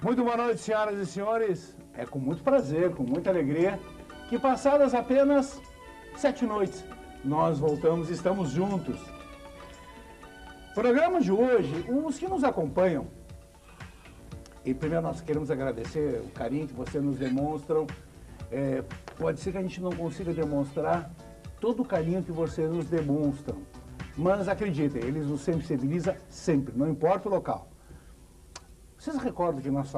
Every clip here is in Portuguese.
Muito boa noite, senhoras e senhores. É com muito prazer, com muita alegria, que passadas apenas 7 noites, nós voltamos e estamos juntos. Programa de hoje, os que nos acompanham, e primeiro nós queremos agradecer o carinho que vocês nos demonstram. Pode ser que a gente não consiga demonstrar todo o carinho que vocês nos demonstram, mas acreditem, eles nos sensibilizam sempre, não importa o local. Vocês recordam que nós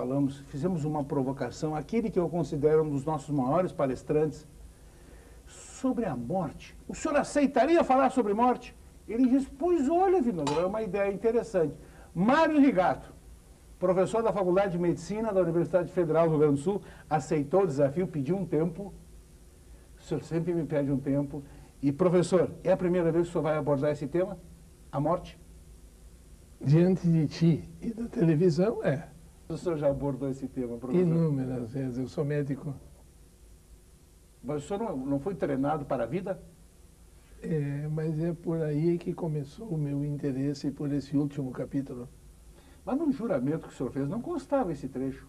fizemos uma provocação, aquele que eu considero um dos nossos maiores palestrantes, sobre a morte. O senhor aceitaria falar sobre morte? Ele disse, pois olha, Vinogradov, é uma ideia interessante. Mário Rigato, professor da Faculdade de Medicina da Universidade Federal do Rio Grande do Sul, aceitou o desafio, pediu um tempo. O senhor sempre me pede um tempo. E, professor, é a primeira vez que o senhor vai abordar esse tema? A morte? Diante de ti e da televisão, é. O senhor já abordou esse tema, professor? Inúmeras vezes. Eu sou médico. Mas o senhor não foi treinado para a vida? Mas é por aí que começou o meu interesse por esse último capítulo. Mas no juramento que o senhor fez não constava esse trecho.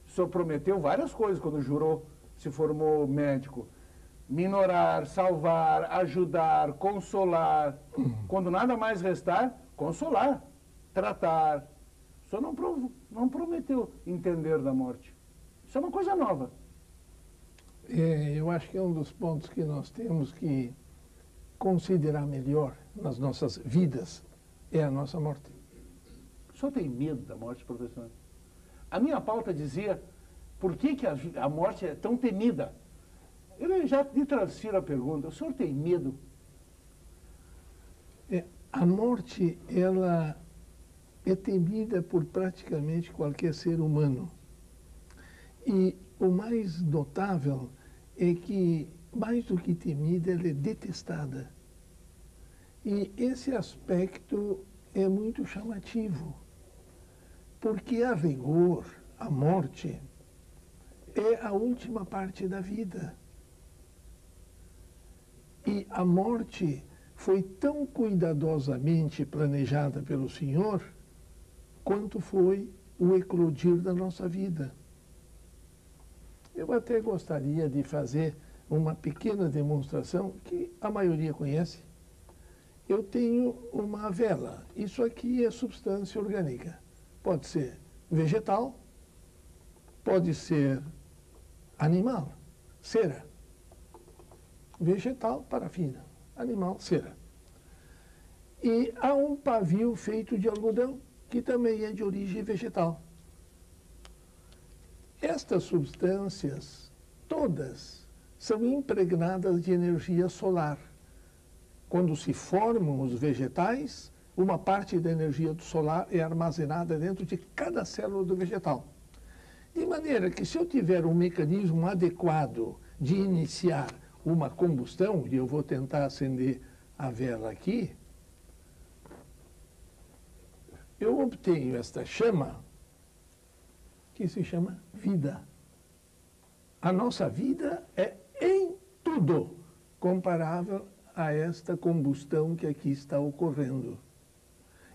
O senhor prometeu várias coisas quando jurou, se formou médico. Minorar, salvar, ajudar, consolar. Quando nada mais restar, consolar, tratar. O senhor não prometeu entender da morte. Isso é uma coisa nova. Eu acho que é um dos pontos que nós temos que considerar melhor nas nossas vidas é a nossa morte. O senhor tem medo da morte, professor? A minha pauta dizia, por que a morte é tão temida? Eu já lhe transfiro a pergunta, o senhor tem medo? A morte, ela é temida por praticamente qualquer ser humano. E o mais notável é que, mais do que temida, ela é detestada. E esse aspecto é muito chamativo, porque a rigor, a morte, é a última parte da vida. E a morte foi tão cuidadosamente planejada pelo Senhor quanto foi o eclodir da nossa vida. Eu até gostaria de fazer uma pequena demonstração que a maioria conhece. Eu tenho uma vela. Isso aqui é substância orgânica. Pode ser vegetal, pode ser animal, cera. Vegetal, parafina. Animal, cera. E há um pavio feito de algodão, que também é de origem vegetal. Estas substâncias, todas, são impregnadas de energia solar. Quando se formam os vegetais, uma parte da energia do solar é armazenada dentro de cada célula do vegetal. De maneira que, se eu tiver um mecanismo adequado de iniciar uma combustão, e eu vou tentar acender a vela aqui, eu obtenho esta chama, que se chama vida. A nossa vida é, em tudo, comparável a esta combustão que aqui está ocorrendo.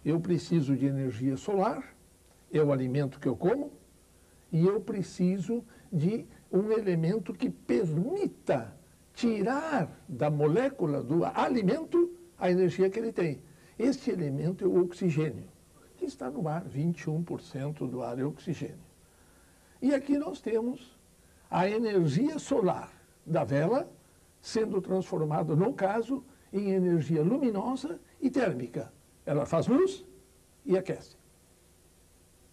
Eu preciso de energia solar, é o alimento que eu como, e eu preciso de um elemento que permita tirar da molécula do alimento a energia que ele tem. Este elemento é o oxigênio, que está no ar, 21% do ar é oxigênio. E aqui nós temos a energia solar da vela sendo transformada, no caso, em energia luminosa e térmica. Ela faz luz e aquece.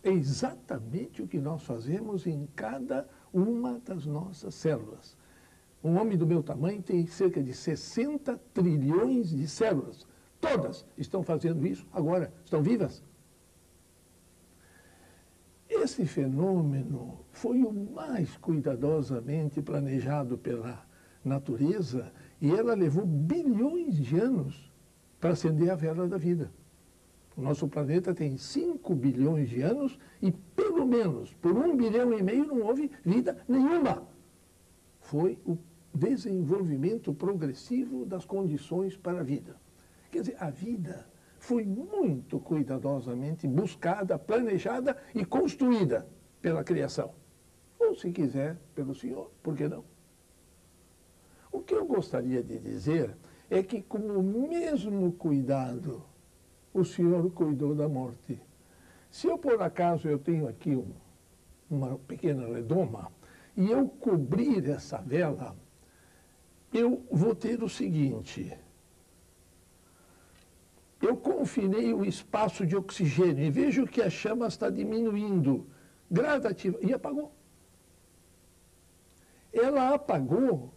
É exatamente o que nós fazemos em cada uma das nossas células. Um homem do meu tamanho tem cerca de 60 trilhões de células. Todas estão fazendo isso agora, estão vivas. Esse fenômeno foi o mais cuidadosamente planejado pela natureza e ela levou bilhões de anos para acender a vela da vida. O nosso planeta tem 5 bilhões de anos e, pelo menos, por 1,5 bilhão não houve vida nenhuma. Foi o desenvolvimento progressivo das condições para a vida. Quer dizer, a vida foi muito cuidadosamente buscada, planejada e construída pela criação. Ou, se quiser, pelo Senhor, por que não? O que eu gostaria de dizer é que, com o mesmo cuidado, o Senhor cuidou da morte. Se eu, por acaso, eu tenho aqui uma pequena redoma, e eu cobrir essa vela, eu vou ter o seguinte: eu confinei o espaço de oxigênio e vejo que a chama está diminuindo gradativamente, e apagou. Ela apagou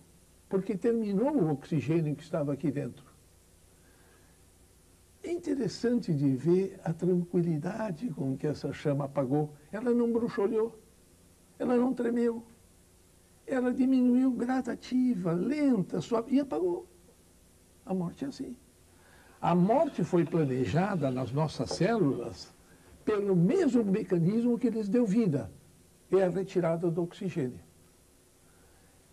porque terminou o oxigênio que estava aqui dentro. É interessante de ver a tranquilidade com que essa chama apagou. Ela não bruxolhou, ela não tremeu. Ela diminuiu gradativa, lenta, suave, e apagou. A morte é assim. A morte foi planejada nas nossas células pelo mesmo mecanismo que lhes deu vida, é a retirada do oxigênio.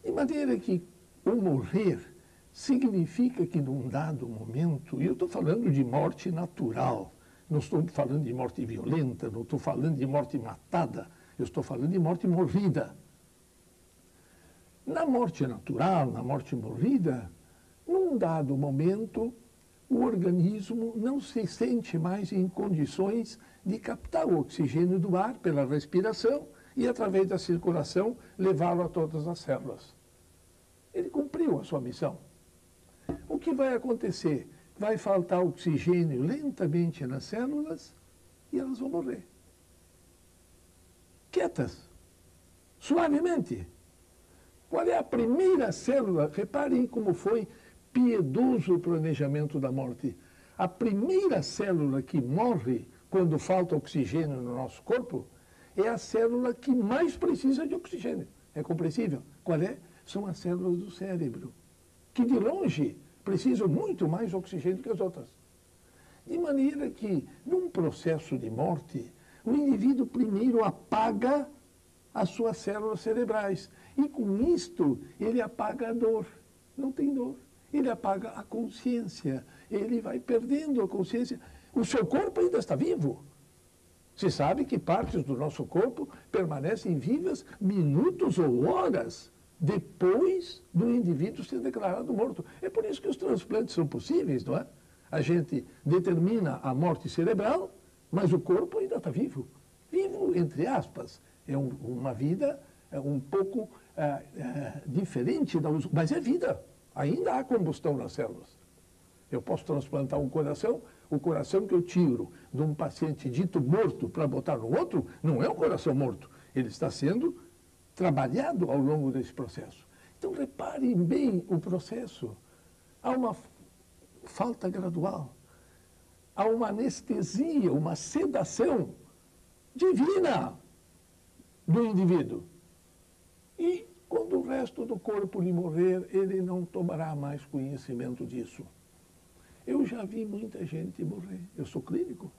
De maneira que o morrer significa que num dado momento, e eu estou falando de morte natural, não estou falando de morte violenta, não estou falando de morte matada, eu estou falando de morte morrida. Na morte natural, na morte morrida, num dado momento, o organismo não se sente mais em condições de captar o oxigênio do ar pela respiração e, através da circulação, levá-lo a todas as células. Ele cumpriu a sua missão. O que vai acontecer? Vai faltar oxigênio lentamente nas células e elas vão morrer. Quietas, suavemente. Qual é a primeira célula? Reparem como foi piedoso o planejamento da morte. A primeira célula que morre quando falta oxigênio no nosso corpo é a célula que mais precisa de oxigênio. É compreensível? Qual é? São as células do cérebro, que de longe precisam muito mais oxigênio que as outras. De maneira que, num processo de morte, o indivíduo primeiro apaga as suas células cerebrais. E com isto, ele apaga a dor. Não tem dor. Ele apaga a consciência. Ele vai perdendo a consciência. O seu corpo ainda está vivo. Se sabe que partes do nosso corpo permanecem vivas minutos ou horas depois do indivíduo ser declarado morto. É por isso que os transplantes são possíveis, não é? A gente determina a morte cerebral, mas o corpo ainda está vivo. Vivo, entre aspas. É uma vida um pouco diferente da usual, mas é vida. Ainda há combustão nas células. Eu posso transplantar um coração, o coração que eu tiro de um paciente dito morto para botar no outro, não é um coração morto. Ele está sendo trabalhado ao longo desse processo. Então, reparem bem o processo. Há uma falta gradual, há uma anestesia, uma sedação divina do indivíduo. E quando o resto do corpo lhe morrer, ele não tomará mais conhecimento disso. Eu já vi muita gente morrer. Eu sou clínico.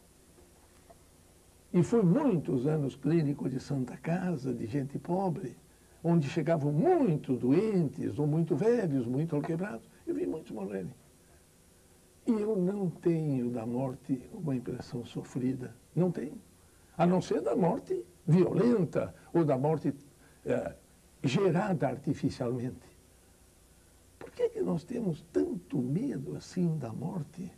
E fui muitos anos clínico de Santa Casa, de gente pobre, onde chegavam muito doentes, ou muito velhos, muito alquebrados. Eu vi muitos morrerem. E eu não tenho da morte uma impressão sofrida. Não tenho. A não ser da morte violenta ou da morte gerada artificialmente. Por que nós temos tanto medo assim da morte?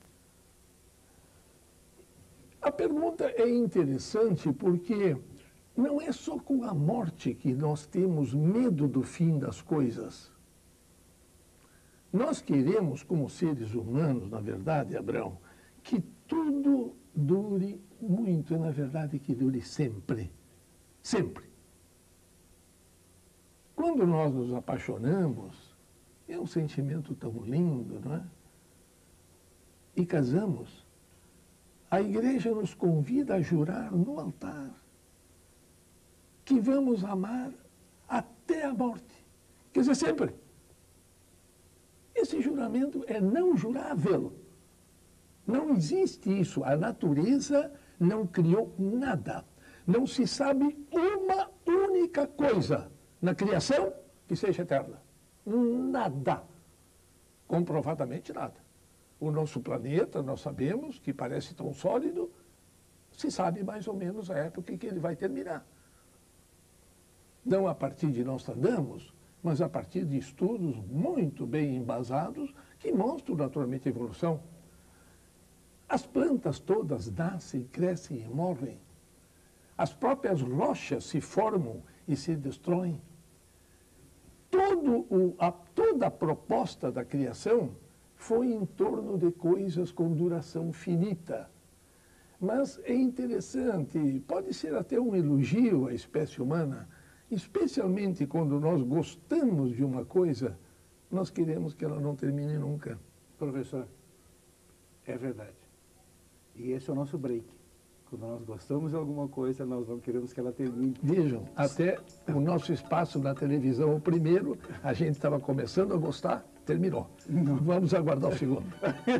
A pergunta é interessante porque não é só com a morte que nós temos medo do fim das coisas. Nós queremos, como seres humanos, na verdade, Abraão, que tudo dure muito, e na verdade que dure sempre. Sempre. Quando nós nos apaixonamos, é um sentimento tão lindo, não é? E casamos, a igreja nos convida a jurar no altar que vamos amar até a morte. Quer dizer, sempre. Esse juramento é não jurável. Não existe isso. A natureza não criou nada. Não se sabe uma única coisa na criação que seja eterna. Nada. Comprovadamente nada. O nosso planeta, nós sabemos que parece tão sólido, se sabe mais ou menos a época em que ele vai terminar. não a partir de Nostradamus, mas a partir de estudos muito bem embasados que mostram naturalmente a evolução. As plantas todas nascem, crescem e morrem. As próprias rochas se formam e se destroem. Toda a proposta da criação foi em torno de coisas com duração finita. Mas é interessante, pode ser até um elogio à espécie humana, especialmente quando nós gostamos de uma coisa, nós queremos que ela não termine nunca. Professor, é verdade. E esse é o nosso break. Quando nós gostamos de alguma coisa, nós não queremos que ela termine. Vejam, até o nosso espaço na televisão, o primeiro, a gente estava começando a gostar, terminou. Não. Vamos aguardar o segundo.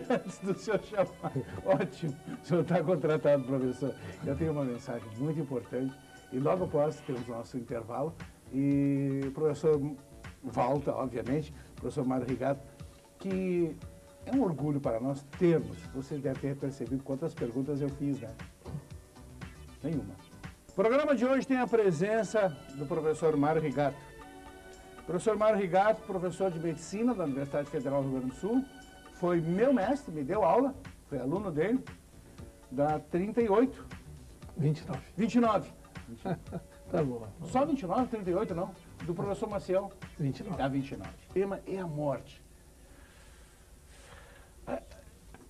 Antes do senhor chamar. Ótimo. O senhor está contratado, professor. Eu tenho uma mensagem muito importante. E logo após temos o nosso intervalo. E o professor volta, obviamente, o professor Mário Rigato, que é um orgulho para nós termos. Você deve ter percebido quantas perguntas eu fiz, né? Nenhuma. O programa de hoje tem a presença do professor Mário Rigato. Professor Mário Rigato, professor de medicina da Universidade Federal do Rio Grande do Sul, foi meu mestre, me deu aula, fui aluno dele, da 38. 29. 29. Tá bom. Só 29, 38 não? Do professor Maciel. 29. A 29. O tema é a morte.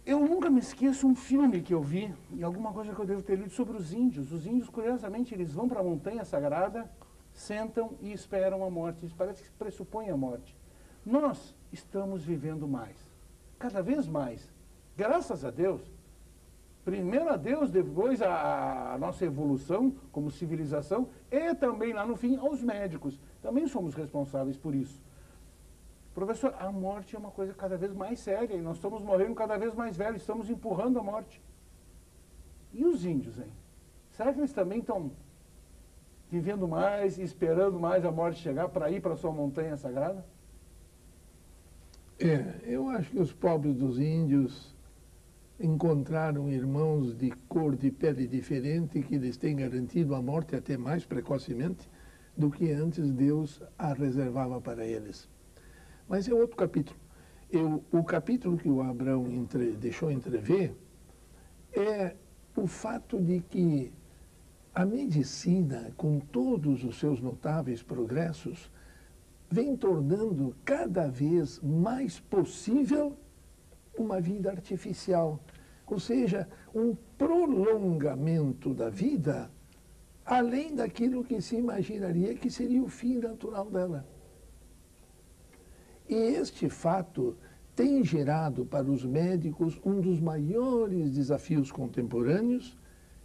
Eu nunca me esqueço um filme que eu vi, e alguma coisa que eu devo ter lido sobre os índios. Os índios, curiosamente, eles vão para a montanha sagrada, sentam e esperam a morte. Isso parece que pressupõe a morte. Nós estamos vivendo mais, cada vez mais. Graças a Deus. Primeiro a Deus, depois a nossa evolução como civilização e também, lá no fim, aos médicos. Também somos responsáveis por isso. Professor, a morte é uma coisa cada vez mais séria e nós estamos morrendo cada vez mais velhos, estamos empurrando a morte. E os índios, hein? Será que eles também estão vivendo mais, esperando mais a morte chegar para ir para a sua montanha sagrada? Eu acho que os pobres dos índios encontraram irmãos de cor de pele diferente que lhes têm garantido a morte até mais precocemente do que antes Deus a reservava para eles. Mas é outro capítulo. O capítulo que o Abrão deixou entrever é o fato de que a medicina, com todos os seus notáveis progressos, vem tornando cada vez mais possível uma vida artificial, ou seja, um prolongamento da vida além daquilo que se imaginaria que seria o fim natural dela. E este fato tem gerado para os médicos um dos maiores desafios contemporâneos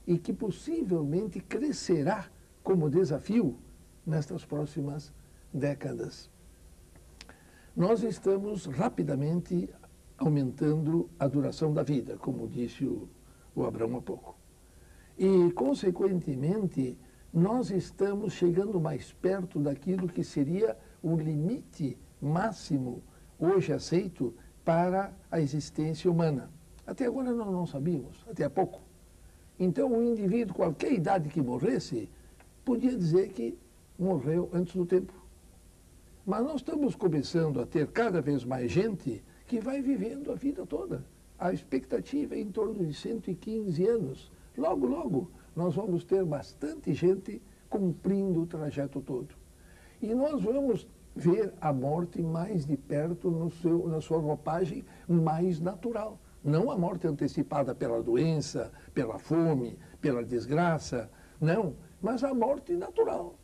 e que possivelmente crescerá como desafio nestas próximas décadas. Nós estamos rapidamente aumentando a duração da vida, como disse o Abrão há pouco. E, consequentemente, nós estamos chegando mais perto daquilo que seria o limite máximo, hoje aceito, para a existência humana. Até agora nós não sabíamos, até há pouco. Então, um indivíduo, qualquer idade que morresse, podia dizer que morreu antes do tempo. Mas nós estamos começando a ter cada vez mais gente que vai vivendo a vida toda. A expectativa é em torno de 115 anos. Logo, logo, nós vamos ter bastante gente cumprindo o trajeto todo. E nós vamos ver a morte mais de perto na sua roupagem mais natural. Não a morte antecipada pela doença, pela fome, pela desgraça, não, mas a morte natural.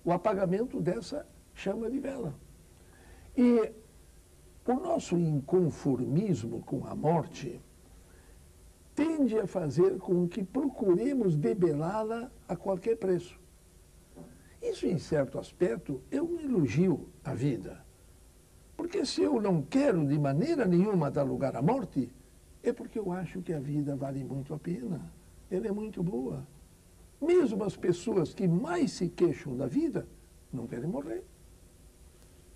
O apagamento dessa chama de vela. E o nosso inconformismo com a morte tende a fazer com que procuremos debelá-la a qualquer preço. Isso, em certo aspecto, é um elogio à vida. Porque se eu não quero de maneira nenhuma dar lugar à morte, é porque eu acho que a vida vale muito a pena. Ela é muito boa. Mesmo as pessoas que mais se queixam da vida, não querem morrer.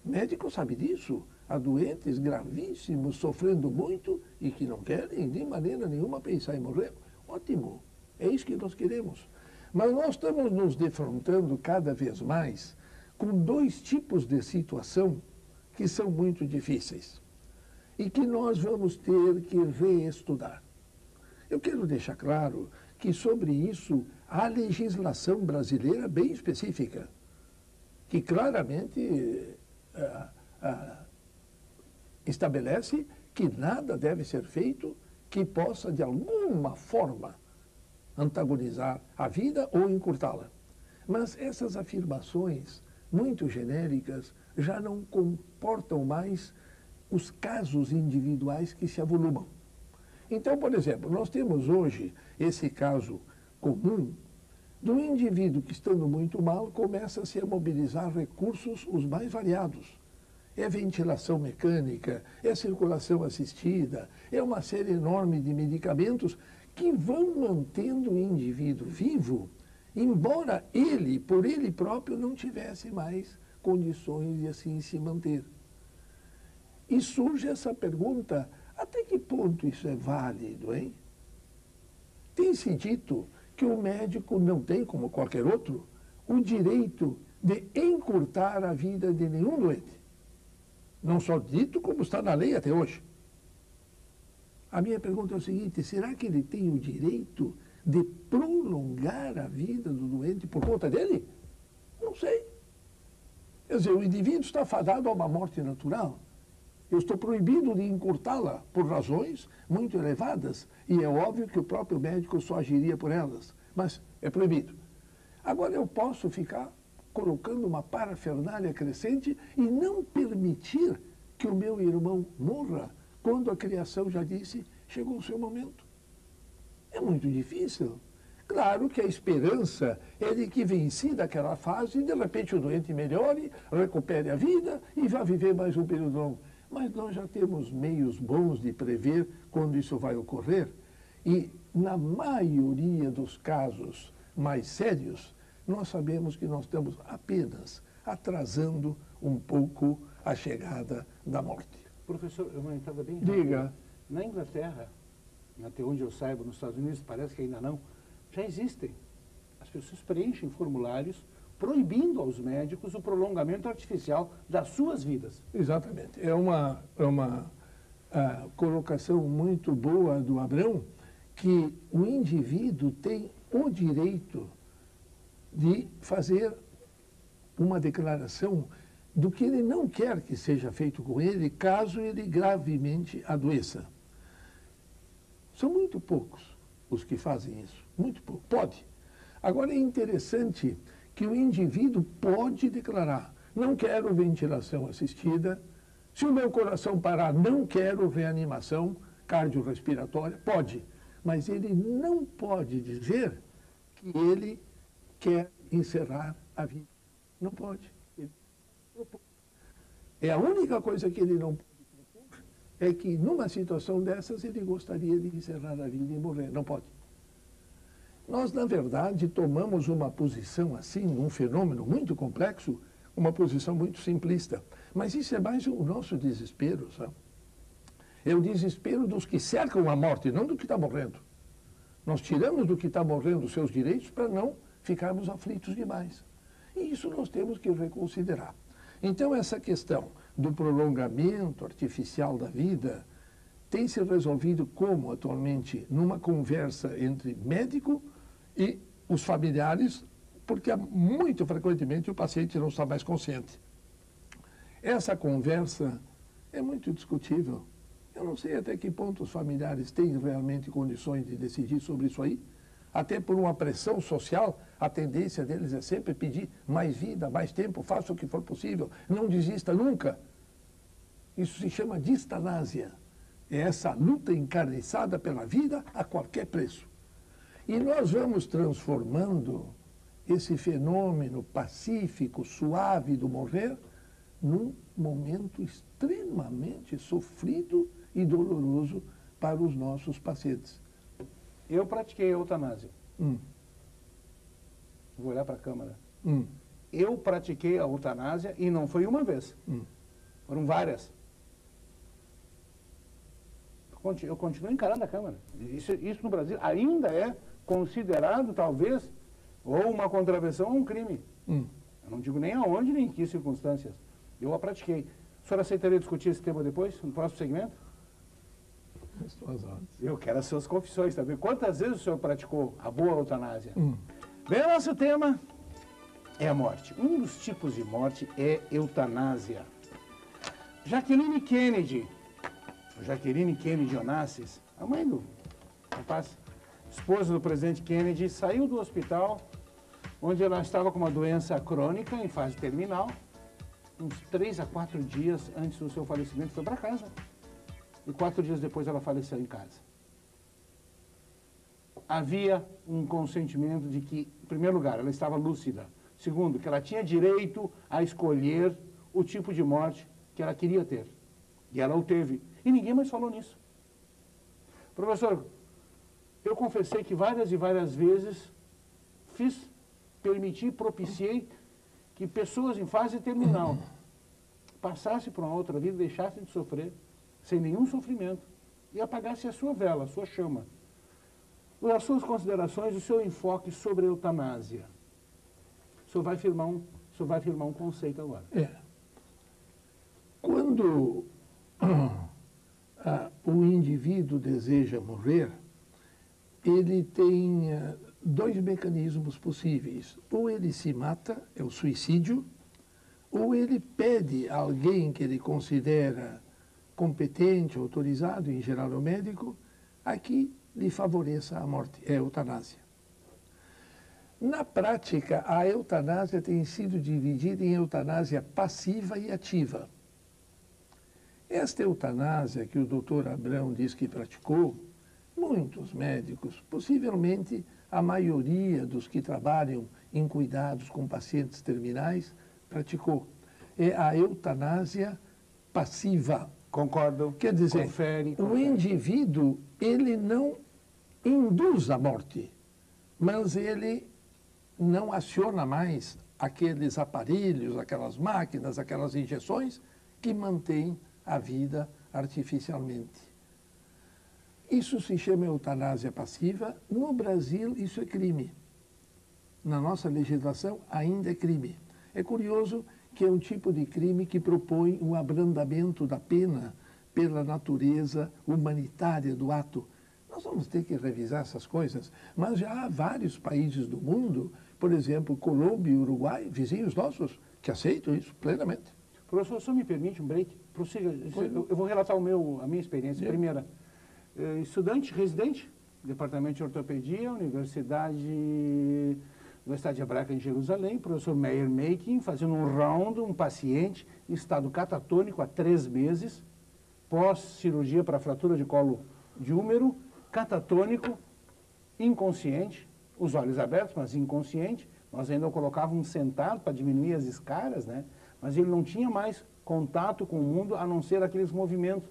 O médico sabe disso. Há doentes gravíssimos, sofrendo muito e que não querem de maneira nenhuma pensar em morrer. Ótimo, é isso que nós queremos. Mas nós estamos nos defrontando cada vez mais com dois tipos de situação que são muito difíceis e que nós vamos ter que reestudar. Eu quero deixar claro que sobre isso há legislação brasileira bem específica, que claramente estabelece que nada deve ser feito que possa, de alguma forma, antagonizar a vida ou encurtá-la. Mas essas afirmações muito genéricas já não comportam mais os casos individuais que se avolumam. Então, por exemplo, nós temos hoje esse caso comum do indivíduo que, estando muito mal, começa-se a mobilizar recursos os mais variados. É ventilação mecânica, é circulação assistida, é uma série enorme de medicamentos que vão mantendo o indivíduo vivo, embora ele, por ele próprio, não tivesse mais condições de assim se manter. E surge essa pergunta, até que ponto isso é válido, hein? Tem-se dito que o médico não tem, como qualquer outro, o direito de encurtar a vida de nenhum doente. Não só dito, como está na lei até hoje. A minha pergunta é o seguinte, será que ele tem o direito de prolongar a vida do doente por conta dele? Não sei. Quer dizer, o indivíduo está fadado a uma morte natural. Eu estou proibido de encurtá-la por razões muito elevadas e é óbvio que o próprio médico só agiria por elas, mas é proibido. Agora eu posso ficar colocando uma parafernália crescente e não permitir que o meu irmão morra quando a criação já disse, chegou o seu momento. É muito difícil. Claro que a esperança é de que, vencida aquela fase, de repente o doente melhore, recupere a vida e vá viver mais um período longo. Mas nós já temos meios bons de prever quando isso vai ocorrer. E, na maioria dos casos mais sérios, nós sabemos que nós estamos apenas atrasando um pouco a chegada da morte. Professor, uma entrada bem rápida. Diga. Na Inglaterra, até onde eu saiba, nos Estados Unidos parece que ainda não, já existem. As pessoas preenchem formulários proibindo aos médicos o prolongamento artificial das suas vidas. Exatamente. É uma colocação muito boa do Abrão, que o indivíduo tem o direito de fazer uma declaração do que ele não quer que seja feito com ele, caso ele gravemente adoeça. São muito poucos os que fazem isso, muito pouco. Pode. Agora é interessante que o indivíduo pode declarar, não quero ventilação assistida, se o meu coração parar, não quero reanimação cardiorrespiratória, pode. Mas ele não pode dizer que ele quer encerrar a vida. Não pode. É a única coisa que ele não pode propor, é que numa situação dessas ele gostaria de encerrar a vida e morrer. Não pode. Nós, na verdade, tomamos uma posição assim, um fenômeno muito complexo, uma posição muito simplista. Mas isso é mais o nosso desespero, sabe? É o desespero dos que cercam a morte, não do que está morrendo. Nós tiramos do que está morrendo os seus direitos para não ficarmos aflitos demais. E isso nós temos que reconsiderar. Então, essa questão do prolongamento artificial da vida tem se resolvido como, atualmente, numa conversa entre médico e os familiares, porque muito frequentemente o paciente não está mais consciente. Essa conversa é muito discutível. Eu não sei até que ponto os familiares têm realmente condições de decidir sobre isso aí. Até por uma pressão social, a tendência deles é sempre pedir mais vida, mais tempo, faça o que for possível, não desista nunca. Isso se chama distanásia. É essa luta encarniçada pela vida a qualquer preço. E nós vamos transformando esse fenômeno pacífico, suave do morrer, num momento extremamente sofrido e doloroso para os nossos pacientes. Eu pratiquei a eutanásia. Vou olhar para a câmera. Eu pratiquei a eutanásia e não foi uma vez. Foram várias. Eu continuo encarando a câmera. Isso no Brasil ainda é considerado, talvez, Ou uma contravenção ou um crime. Eu não digo nem aonde, nem em que circunstâncias. Eu a pratiquei. O senhor aceitaria discutir esse tema depois, no próximo segmento? Eu quero as suas confissões, saber quantas vezes o senhor praticou a boa eutanásia. Bem, o nosso tema é a morte. Um dos tipos de morte é eutanásia. Jacqueline Kennedy Onassis, a mãe do rapaz, esposa do presidente Kennedy, saiu do hospital onde ela estava com uma doença crônica em fase terminal. Uns 3 a 4 dias antes do seu falecimento, foi para casa. E 4 dias depois ela faleceu em casa. Havia um consentimento de que, em primeiro lugar, ela estava lúcida. Segundo, que ela tinha direito a escolher o tipo de morte que ela queria ter. E ela o teve. E ninguém mais falou nisso. Professor, eu confessei que várias e várias vezes permiti, propiciei que pessoas em fase terminal passassem por uma outra vida, deixassem de sofrer, sem nenhum sofrimento, e apagassem a sua vela, a sua chama. As suas considerações, o seu enfoque sobre a eutanásia. O senhor vai firmar um conceito agora. Quando o indivíduo deseja morrer, ele tem 2 mecanismos possíveis. Ou ele se mata, é o suicídio, ou ele pede a alguém que ele considera competente, autorizado, em geral o médico, a que lhe favoreça a morte, é a eutanásia. Na prática, a eutanásia tem sido dividida em eutanásia passiva e ativa. Esta eutanásia que o Dr. Abrão diz que praticou, muitos médicos, possivelmente a maioria dos que trabalham em cuidados com pacientes terminais, praticou. É a eutanásia passiva. Concordo. Quer dizer, confere. O indivíduo, ele não induz a morte, mas ele não aciona mais aqueles aparelhos, aquelas máquinas, aquelas injeções que mantêm a vida artificialmente. Isso se chama eutanásia passiva. No Brasil, isso é crime. Na nossa legislação, ainda é crime. É curioso que é um tipo de crime que propõe um abrandamento da pena pela natureza humanitária do ato. Nós vamos ter que revisar essas coisas, mas já há vários países do mundo, por exemplo, Colômbia e Uruguai, vizinhos nossos, que aceitam isso plenamente. Professor, só me permite um break? Prossiga. Eu vou relatar a minha experiência. Primeira, estudante, residente, Departamento de Ortopedia, Universidade Hebraica em Jerusalém, professor Meir Making, fazendo um round, um paciente em estado catatônico há 3 meses, pós-cirurgia para fratura de colo de úmero, catatônico, inconsciente, os olhos abertos, mas inconsciente. Nós ainda o colocávamos sentado para diminuir as escaras, né? Mas ele não tinha mais contato com o mundo a não ser aqueles movimentos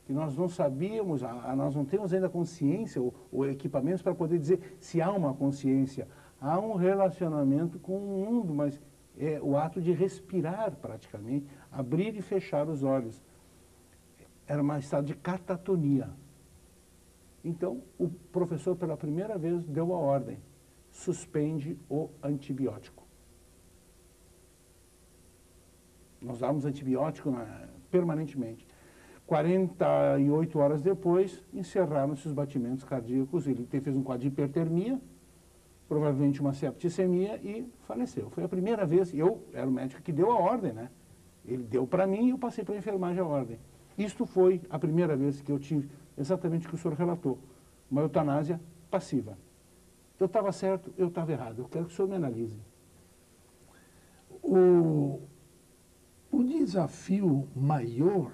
que nós não sabíamos, nós não temos ainda consciência ou equipamentos para poder dizer se há uma consciência. Há um relacionamento com o mundo, mas é o ato de respirar praticamente, abrir e fechar os olhos. Era um estado de catatonia. Então, o professor, pela primeira vez, deu a ordem: suspende o antibiótico. Nós dávamos antibiótico permanentemente. 48 horas depois, encerraram-se os batimentos cardíacos. Ele fez um quadro de hipertermia, provavelmente uma septicemia, e faleceu. Foi a primeira vez, eu era o médico que deu a ordem, né? Ele deu para mim e eu passei para a enfermagem a ordem. Isto foi a primeira vez que eu tive exatamente o que o senhor relatou, uma eutanásia passiva. Eu estava certo, eu estava errado. Eu quero que o senhor me analise. O desafio maior,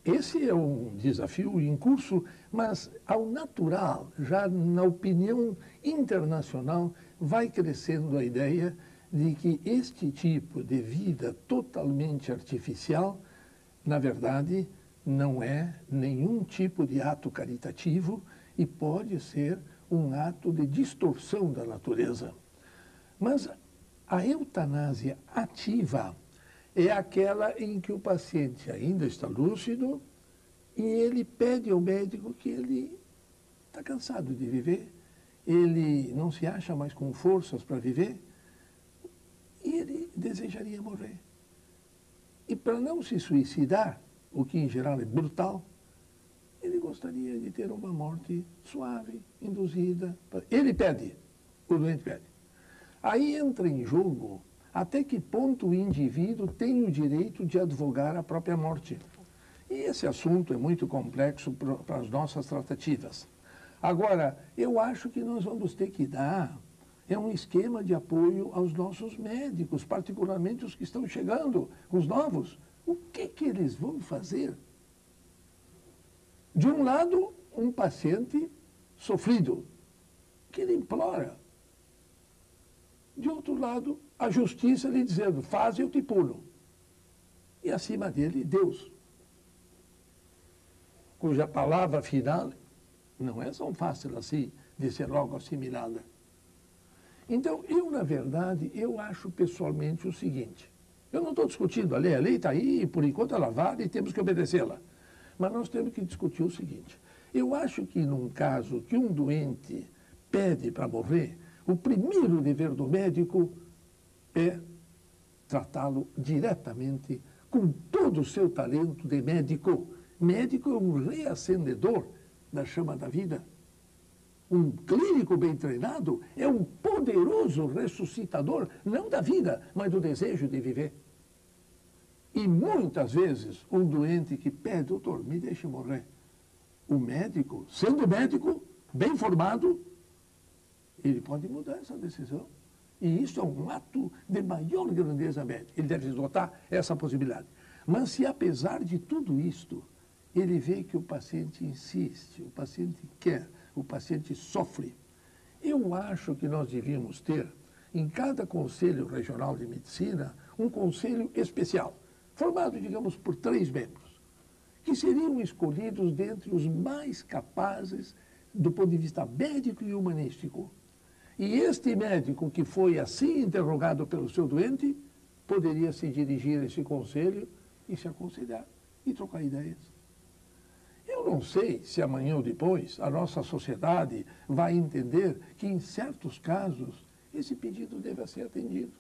esse é um desafio em curso, mas ao natural, já na opinião internacional, vai crescendo a ideia de que este tipo de vida totalmente artificial, na verdade, não é nenhum tipo de ato caritativo e pode ser um ato de distorção da natureza. Mas a eutanásia ativa é aquela em que o paciente ainda está lúcido e ele pede ao médico que ele está cansado de viver ele não se acha mais com forças para viver e ele desejaria morrer. E para não se suicidar, o que em geral é brutal, ele gostaria de ter uma morte suave, induzida. Ele pede, o doente pede. Aí entra em jogo até que ponto o indivíduo tem o direito de advogar a própria morte. E esse assunto é muito complexo para as nossas tratativas. Agora, eu acho que nós vamos ter que dar um esquema de apoio aos nossos médicos, particularmente os que estão chegando, os novos. O que eles vão fazer? De um lado, um paciente sofrido, que ele implora. De outro lado, a justiça lhe dizendo, faz e eu te pulo. E acima dele, Deus, cuja palavra final não é tão fácil assim de ser logo assimilada. Então, na verdade, eu acho pessoalmente o seguinte, eu não estou discutindo a lei está aí, por enquanto ela vale e temos que obedecê-la. Mas nós temos que discutir o seguinte, eu acho que num caso que um doente pede para morrer, o primeiro dever do médico é tratá-lo diretamente com todo o seu talento de médico. Médico é um reacendedor da chama da vida. Um clínico bem treinado é um poderoso ressuscitador, não da vida, mas do desejo de viver. E muitas vezes, um doente que pede, doutor, me deixe morrer. O médico, sendo médico, bem formado, ele pode mudar essa decisão. E isso é um ato de maior grandeza médica. Ele deve esgotar essa possibilidade. Mas se, apesar de tudo isto, ele vê que o paciente insiste, o paciente quer, o paciente sofre, eu acho que nós devíamos ter, em cada Conselho Regional de Medicina, um conselho especial, formado, digamos, por 3 membros, que seriam escolhidos dentre os mais capazes do ponto de vista médico e humanístico. E este médico que foi assim interrogado pelo seu doente, poderia se dirigir a esse conselho e se aconselhar e trocar ideias. Eu não sei se amanhã ou depois a nossa sociedade vai entender que, em certos casos, esse pedido deve ser atendido.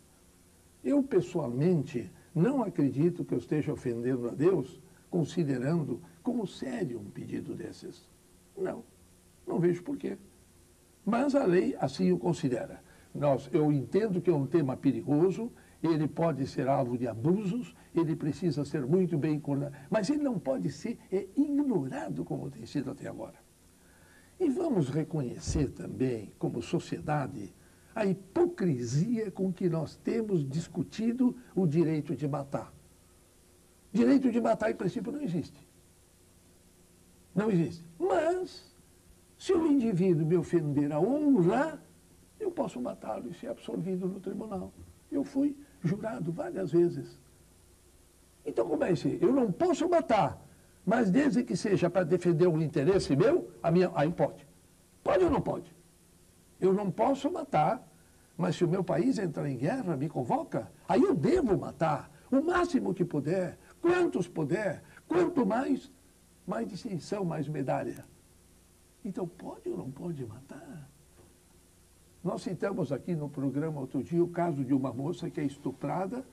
Eu, pessoalmente, não acredito que eu esteja ofendendo a Deus, considerando como sério um pedido desses. Não vejo porquê. Mas a lei assim o considera. Eu entendo que é um tema perigoso, ele pode ser alvo de abusos, ele precisa ser muito bem coordenado, mas ele não pode ser ignorado como tem sido até agora. E vamos reconhecer também, como sociedade, a hipocrisia com que nós temos discutido o direito de matar. Direito de matar, em princípio, não existe. Não existe. Mas, se o indivíduo me ofender a honra, eu posso matá-lo e ser absolvido no tribunal. Eu fui jurado várias vezes. Então, como é isso? Eu não posso matar, mas desde que seja para defender um interesse meu, aí pode. Pode ou não pode? Eu não posso matar, mas se o meu país entrar em guerra, me convoca, aí eu devo matar o máximo que puder, quantos puder, quanto mais distinção, mais medalha. Então, pode ou não pode matar? Nós citamos aqui no programa outro dia o caso de uma moça que é estuprada,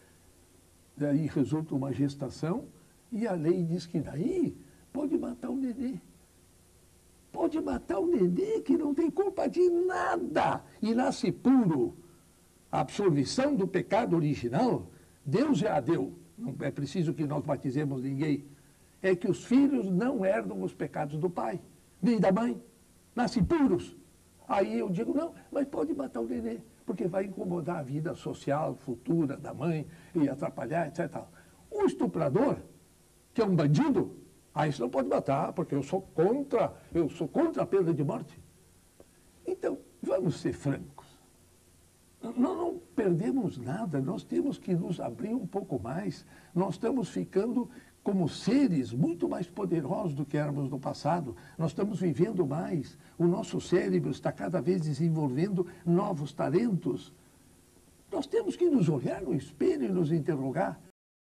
daí resulta uma gestação, e a lei diz que daí pode matar o nenê. Pode matar o nenê que não tem culpa de nada e nasce puro. A absolvição do pecado original, Deus já a deu. Não é preciso que nós batizemos ninguém. É que os filhos não herdam os pecados do pai, nem da mãe. Nascem puros. Aí eu digo, não, mas pode matar o nenê, porque vai incomodar a vida social futura da mãe e atrapalhar, etc. O estuprador, que é um bandido, isso não pode matar, porque eu sou contra a pena de morte. Então, vamos ser francos. Nós não perdemos nada, nós temos que nos abrir um pouco mais. Nós estamos ficando como seres muito mais poderosos do que éramos no passado. Nós estamos vivendo mais, o nosso cérebro está cada vez desenvolvendo novos talentos. Nós temos que nos olhar no espelho e nos interrogar.